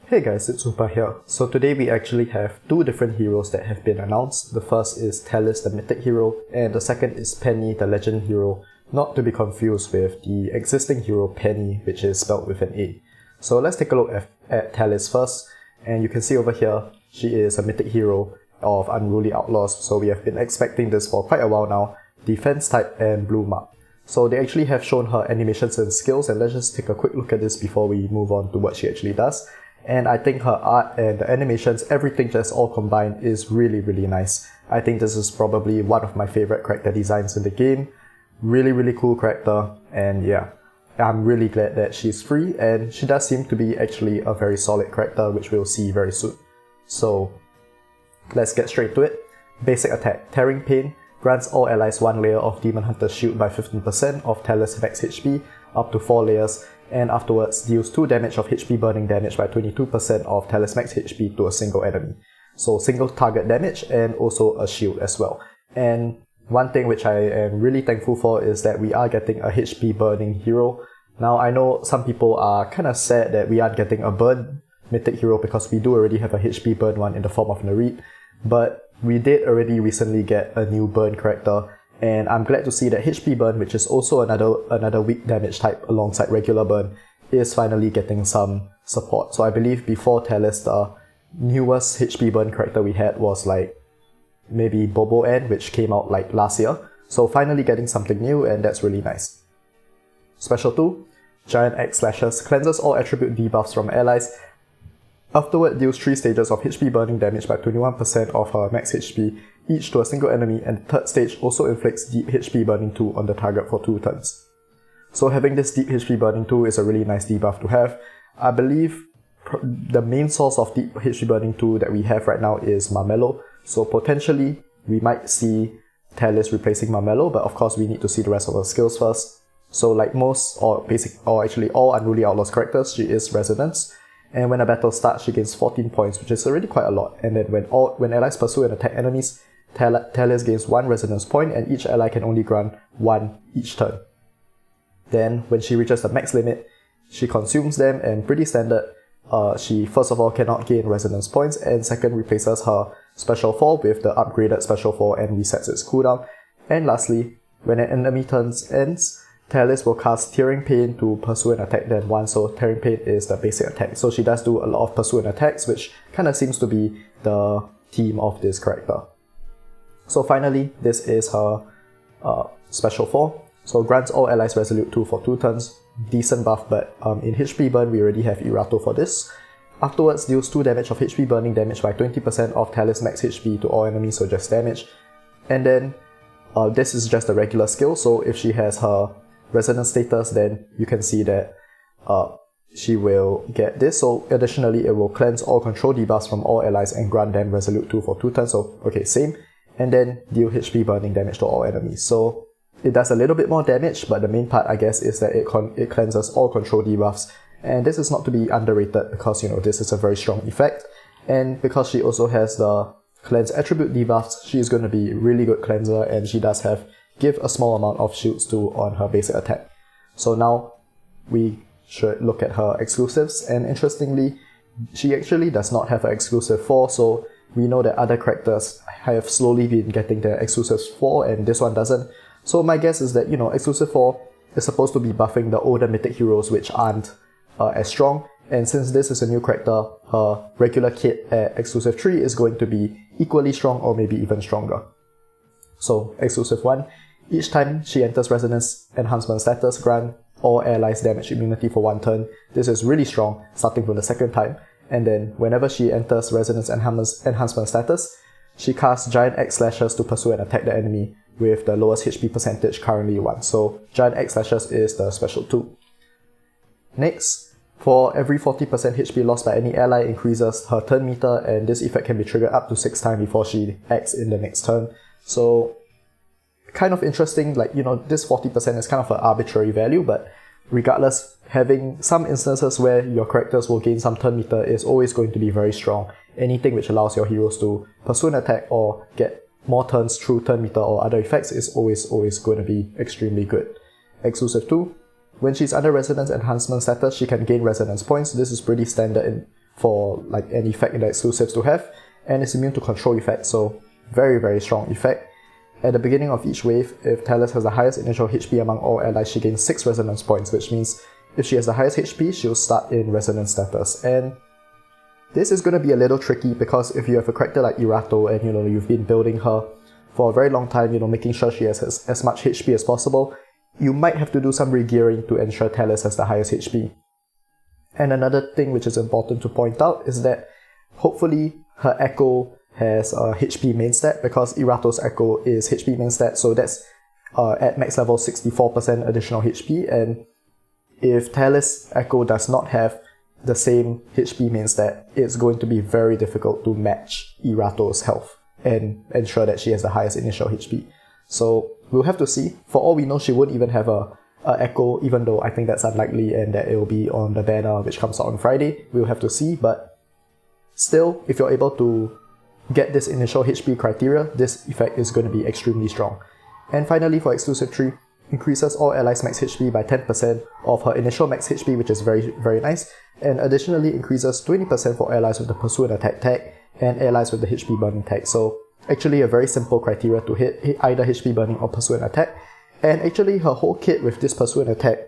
Hey guys, it's Upa here. So today we actually have two different heroes that have been announced. The first is TELYSS, the mythic hero, and the second is Penny, the legend hero, not to be confused with the existing hero Penny, which is spelled with an A. So let's take a look at TELYSS first, and you can see over here, she is a mythic hero of Unruly Outlaws, so we have been expecting this for quite a while now. Defense type and blue mark. So they actually have shown her animations and skills, and let's just take a quick look at this before we move on to what she actually does. And I think her art and the animations, everything just all combined is really, really nice. I think this is probably one of my favorite character designs in the game. Really, really cool character, and yeah, I'm really glad that she's free, and she does seem to be actually a very solid character, which we'll see very soon. So let's get straight to it. Basic attack, Tearing Pain, grants all allies 1 layer of Demon Hunter's Shield by 15% of TELYSS max HP, up to 4 layers, and afterwards deals 2 damage of HP burning damage by 22% of TELYSS max HP to a single enemy. So single target damage and also a shield as well. And one thing which I am really thankful for is that we are getting a HP burning hero. Now I know some people are kind of sad that we aren't getting a burn mythic hero because we do already have a HP burn one in the form of Narit, but we did already recently get a new burn character, and I'm glad to see that HP burn, which is also another weak damage type alongside regular burn, is finally getting some support. So I believe before TELYSS, the newest HP burn character we had was like maybe Bobo N, which came out like last year. So finally getting something new, and that's really nice. Special 2, Giant Axe Slashes, cleanses all attribute debuffs from allies. Afterward, deals 3 stages of HP burning damage by 21% of her max HP, each to a single enemy, and the third stage also inflicts deep HP burning 2 on the target for 2 turns. So having this deep HP burning 2 is a really nice debuff to have. I believe the main source of deep HP burning 2 that we have right now is Marmello, so potentially we might see TELYSS replacing Marmello, but of course we need to see the rest of her skills first. So like most, or actually all Unruly Outlaws characters, she is Resonance. And when a battle starts, she gains 14 points, which is already quite a lot. And then when allies pursue and attack enemies, TELYSS gains 1 resonance point, and each ally can only grant 1 each turn. Then, when she reaches the max limit, she consumes them, and pretty standard, she first of all cannot gain resonance points, and second replaces her special 4 with the upgraded special 4 and resets its cooldown. And lastly, when an enemy turn ends, TELYSS will cast Tearing Pain to pursue and attack then 1, so Tearing Pain is the basic attack. So she does do a lot of pursue and attacks, which kind of seems to be the theme of this character. So finally, this is her special 4. So grants all allies Resolute 2 for 2 turns. Decent buff, but in HP burn we already have Irato for this. Afterwards, deals 2 damage of HP burning damage by 20% of TELYSS max HP to all enemies, so just damage. And then this is just a regular skill, so if she has her resonance status, then you can see that she will get this. So additionally, it will cleanse all control debuffs from all allies and grant them Resolute 2 for 2 turns, so okay, same. And then deal HP burning damage to all enemies. So it does a little bit more damage, but the main part I guess is that it cleanses all control debuffs. And this is not to be underrated because, you know, this is a very strong effect. And because she also has the cleanse attribute debuffs, she is going to be really good cleanser, and she does have give a small amount of shields too on her basic attack. So now we should look at her exclusives, and interestingly, she actually does not have an exclusive 4, so we know that other characters have slowly been getting their exclusives 4 and this one doesn't. So my guess is that, you know, exclusive 4 is supposed to be buffing the older mythic heroes which aren't as strong, and since this is a new character, her regular kit at exclusive 3 is going to be equally strong or maybe even stronger. So exclusive 1, each time she enters Resonance Enhancement status, grant all allies damage immunity for 1 turn. This is really strong, starting from the second time. And then whenever she enters Resonance Enhancement status, she casts Giant Axe Slashes to pursue and attack the enemy with the lowest HP percentage, currently 1. So Giant Axe Slashes is the special 2. Next, for every 40% HP lost by any ally increases her turn meter, and this effect can be triggered up to 6 times before she acts in the next turn. So kind of interesting, like, you know, this 40% is kind of an arbitrary value, but regardless, having some instances where your characters will gain some turn meter is always going to be very strong. Anything which allows your heroes to pursue an attack or get more turns through turn meter or other effects is always going to be extremely good. Exclusive 2, when she's under Resonance Enhancement status, she can gain Resonance points. This is pretty standard for like an effect in the exclusives to have, and it's immune to control effects, so very, very strong effect. At the beginning of each wave, if TELYSS has the highest initial HP among all allies, she gains 6 resonance points, which means if she has the highest HP, she'll start in resonance status. And this is going to be a little tricky because if you have a character like Irato and you've been building her for a very long time, making sure she has as much HP as possible, you might have to do some regearing to ensure TELYSS has the highest HP. And another thing which is important to point out is that hopefully her Echo has a HP main stat, because Irato's Echo is HP main stat, so that's at max level 64% additional HP, and if TELYSS Echo does not have the same HP main stat, it's going to be very difficult to match Irato's health and ensure that she has the highest initial HP. So we'll have to see. For all we know, she won't even have a Echo, even though I think that's unlikely and that it will be on the banner which comes out on Friday. We'll have to see, but still, if you're able to get this initial HP criteria, this effect is going to be extremely strong. And finally, for exclusive 3, increases all allies max HP by 10% of her initial max HP, which is very, very nice, and additionally increases 20% for allies with the Pursue and Attack tag and allies with the HP burning tag. So actually a very simple criteria to hit either HP burning or Pursue and Attack. And actually her whole kit with this Pursue and Attack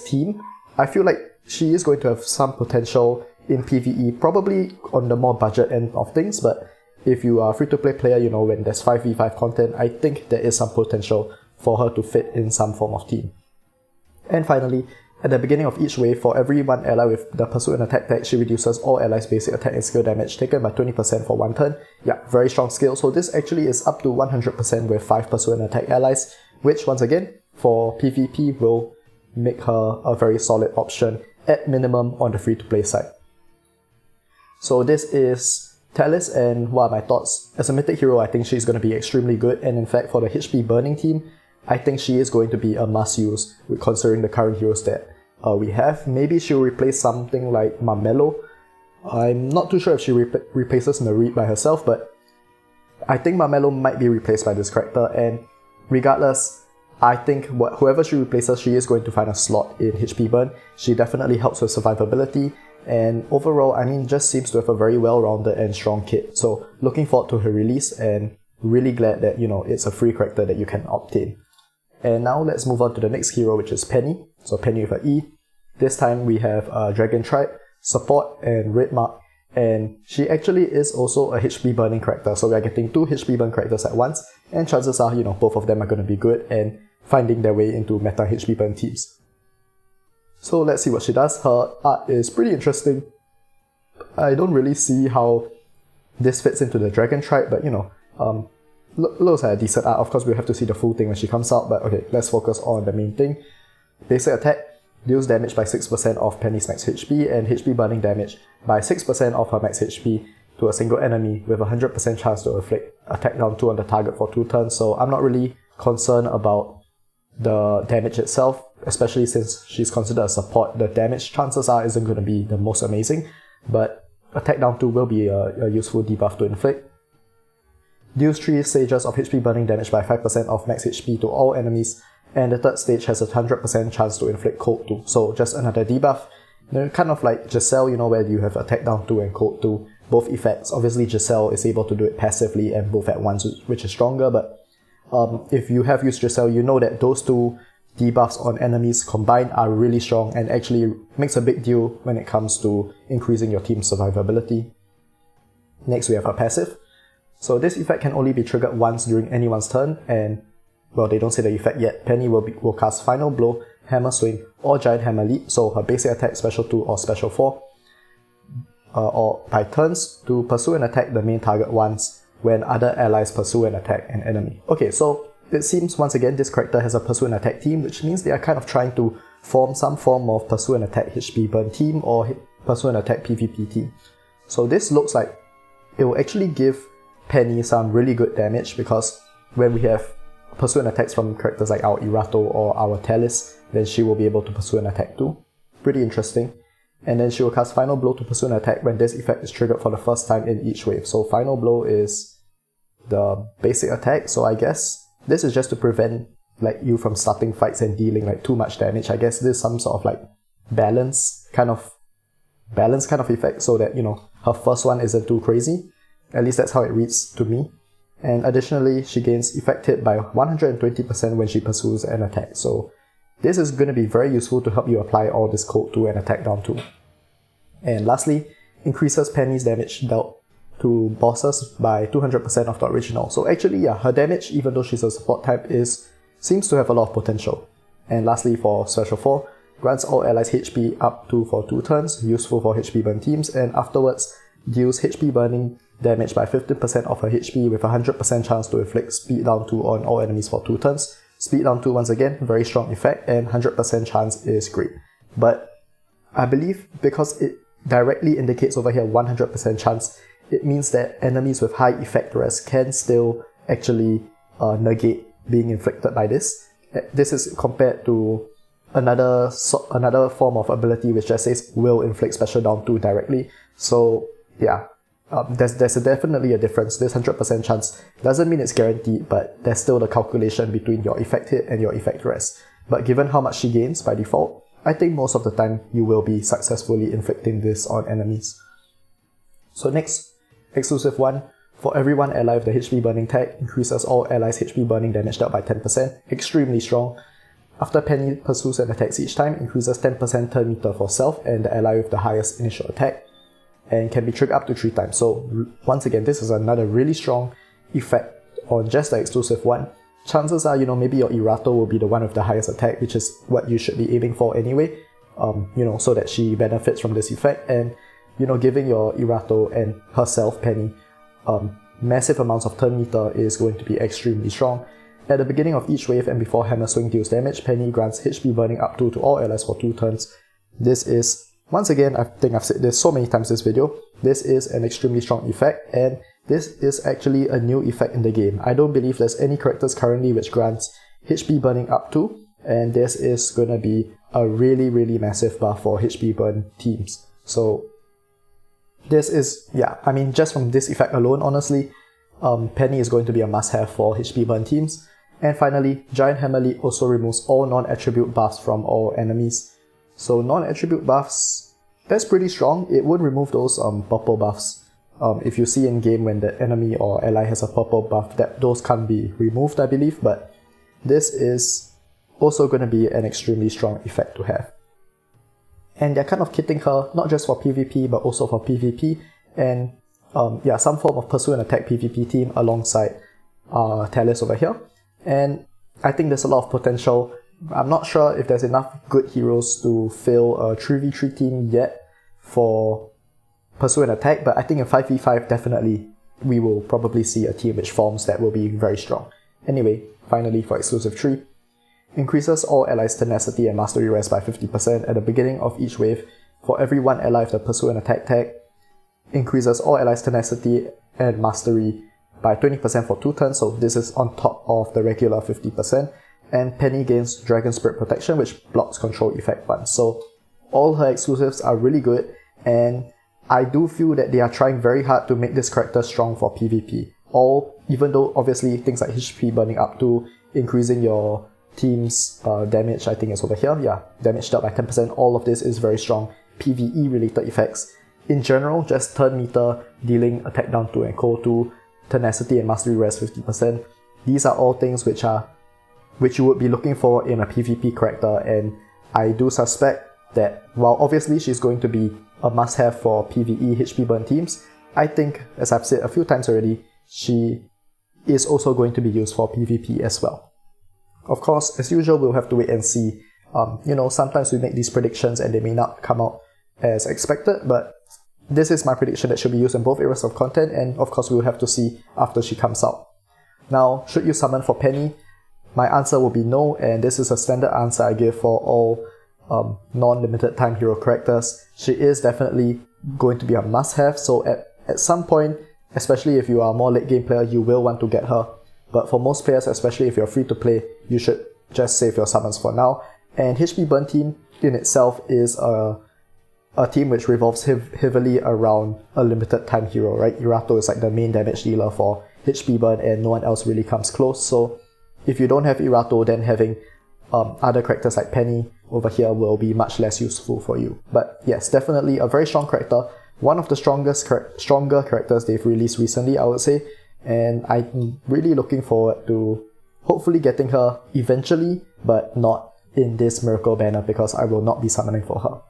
team, I feel like she is going to have some potential in PvE, probably on the more budget end of things, but if you are a free-to-play player, when there's 5v5 content, I think there is some potential for her to fit in some form of team. And finally, at the beginning of each wave, for every one ally with the Pursue and Attack tag, she reduces all allies' basic attack and skill damage taken by 20% for one turn. Yeah, very strong skill, so this actually is up to 100% with 5 Pursue and Attack allies, which once again, for PvP will make her a very solid option, at minimum on the free-to-play side. So this is TELYSS, and what are my thoughts? As a mythic hero, I think she's going to be extremely good, and in fact for the HP burning team, I think she is going to be a must-use considering the current heroes that we have. Maybe she'll replace something like Marmello. I'm not too sure if she replaces Marie by herself, but I think Marmello might be replaced by this character, and regardless, I think whoever she replaces, she is going to find a slot in HP burn. She definitely helps with survivability, and overall, just seems to have a very well-rounded and strong kit. So looking forward to her release, and really glad that, it's a free character that you can obtain. And now let's move on to the next hero, which is Penny. So Penny with an E. This time we have Dragon Tribe, Support, and Red Mark. And she actually is also a HP burning character. So we are getting 2 HP burn characters at once. And chances are, both of them are going to be good and finding their way into meta HP burn teams. So let's see what she does. Her art is pretty interesting. I don't really see how this fits into the Dragon Tribe, but looks like a decent art. Of course, we'll have to see the full thing when she comes out, but okay, let's focus on the main thing. Basic attack deals damage by 6% of Penny's max HP, and HP burning damage by 6% of her max HP to a single enemy with a 100% chance to inflict attack down 2 on the target for 2 turns. So I'm not really concerned about the damage itself, especially since she's considered a support. The damage chances are isn't going to be the most amazing, but attack down 2 will be a useful debuff to inflict. Deals 3 stages of HP burning damage by 5% of max HP to all enemies, and the third stage has a 100% chance to inflict cold 2. So just another debuff. Kind of like Giselle, where you have attack down 2 and cold 2, both effects. Obviously Giselle is able to do it passively and both at once, which is stronger, but if you have used Giselle, you know that those 2 debuffs on enemies combined are really strong and actually makes a big deal when it comes to increasing your team's survivability. Next we have her passive. So this effect can only be triggered once during anyone's turn, and well, they don't say the effect yet. Penny will cast Final Blow, Hammer Swing, or Giant Hammer Leap, so her basic attack, Special 2 or Special 4, or by turns, to pursue and attack the main target once when other allies pursue and attack an enemy. Okay, so it seems once again this character has a pursue and attack team, which means they are kind of trying to form some form of pursue and attack HP burn team or pursue and attack PvP team. So this looks like it will actually give Penny some really good damage, because when we have pursue and attacks from characters like our Irato or our TELYSS, then she will be able to pursue and attack too. Pretty interesting. And then she will cast Final Blow to pursue and attack when this effect is triggered for the first time in each wave. So Final Blow is the basic attack, so I guess this is just to prevent you from starting fights and dealing too much damage. I guess this is some sort of balance kind of balanced kind of effect so that, her first one isn't too crazy. At least that's how it reads to me. And additionally, she gains effect hit by 120% when she pursues an attack. So this is going to be very useful to help you apply all this code to an attack down too. And lastly, increases Penny's damage dealt to bosses by 200% of the original. So actually, yeah, her damage, even though she's a support type, seems to have a lot of potential. And lastly, for Special 4, grants all allies HP up to for 2 turns, useful for HP burn teams, and afterwards deals HP burning damage by 15% of her HP with a 100% chance to inflict speed down 2 on all enemies for 2 turns. Speed down 2 once again, very strong effect, and 100% chance is great. But I believe because it directly indicates over here 100% chance, it means that enemies with high effect rest can still actually negate being inflicted by this. This is compared to another form of ability which just says will inflict special down 2 directly. So yeah, there's definitely a difference. This 100% chance doesn't mean it's guaranteed, but there's still the calculation between your effect hit and your effect rest. But given how much she gains by default, I think most of the time you will be successfully inflicting this on enemies. So next, exclusive 1. For every one ally with the HP burning tag, increases all allies' HP burning damage dealt by 10%. Extremely strong. After Penny pursues and attacks each time, increases 10% turn meter for self and the ally with the highest initial attack, and can be triggered up to 3 times. So once again, this is another really strong effect on just the exclusive 1. Chances are, maybe your Irato will be the one with the highest attack, which is what you should be aiming for anyway, so that she benefits from this effect. And, giving your Irato and herself, Penny, massive amounts of turn meter is going to be extremely strong. At the beginning of each wave and before Hammer Swing deals damage, Penny grants HP burning up to all allies for 2 turns. This is, once again, I think I've said this so many times in this video, this is an extremely strong effect, and this is actually a new effect in the game. I don't believe there's any characters currently which grants HP burning up to, and this is gonna be a really, really massive buff for HP burn teams. So this is, just from this effect alone, honestly, Penny is going to be a must-have for HP burn teams. And finally, Giant Hammer Lead also removes all non-attribute buffs from all enemies. So non-attribute buffs, that's pretty strong. It would remove those purple buffs. If you see in game when the enemy or ally has a purple buff, those can't be removed, I believe, but this is also going to be an extremely strong effect to have. And they're kind of kitting her not just for PvP but also for PvP, and some form of pursue and attack PvP team alongside TELYSS over here. And I think there's a lot of potential. I'm not sure if there's enough good heroes to fill a 3v3 team yet for pursue and attack, but I think in 5v5 definitely we will probably see a team which forms that will be very strong. Anyway, finally for exclusive 3, increases all allies' tenacity and mastery rest by 50% at the beginning of each wave. For every one ally with the pursue and attack tag, increases all allies' tenacity and mastery by 20% for 2 turns, so this is on top of the regular 50%. And Penny gains Dragon Spirit Protection, which blocks control effect once. So all her exclusives are really good, and I do feel that they are trying very hard to make this character strong for PvP. Even though obviously things like HP burning up to, increasing your team's damage, I think is over here, damage dealt by 10%, all of this is very strong PvE related effects. In general, just turn meter, dealing attack down 2 and cold 2, tenacity and mastery rest 50%. These are all things which you would be looking for in a PvP character, and I do suspect that while obviously she's going to be a must-have for PvE HP burn teams, I think, as I've said a few times already, she is also going to be used for PvP as well. Of course, as usual, we'll have to wait and see. Sometimes we make these predictions and they may not come out as expected, but this is my prediction that she'll be used in both areas of content, and of course we'll have to see after she comes out. Now, should you summon for Penny? My answer will be no, and this is a standard answer I give for all non-limited time hero characters. She is definitely going to be a must-have, so at some point, especially if you are a more late game player, you will want to get her. But for most players, especially if you're free to play, you should just save your summons for now. And HP Burn team in itself is a team which revolves heavily around a limited time hero, right? Irato is like the main damage dealer for HP Burn and no one else really comes close. So if you don't have Irato, then having other characters like Penny over here will be much less useful for you. But yes, definitely a very strong character. One of the stronger characters they've released recently, I would say. And I'm really looking forward to hopefully getting her eventually, but not in this Miracle banner because I will not be summoning for her.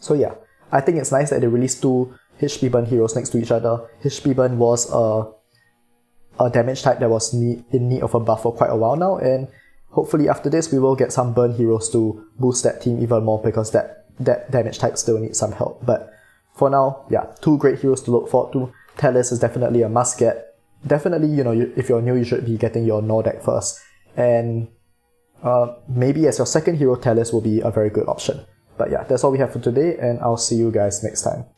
So yeah, I think it's nice that they released two HP burn heroes next to each other. HP burn was a damage type that was in need of a buff for quite a while now, and hopefully after this we will get some burn heroes to boost that team even more because that damage type still needs some help. But for now, yeah, two great heroes to look forward to. TELYSS is definitely a must get. Definitely, if you're new, you should be getting your Nor deck first. And maybe as your second hero, TELYSS will be a very good option. But yeah, that's all we have for today, and I'll see you guys next time.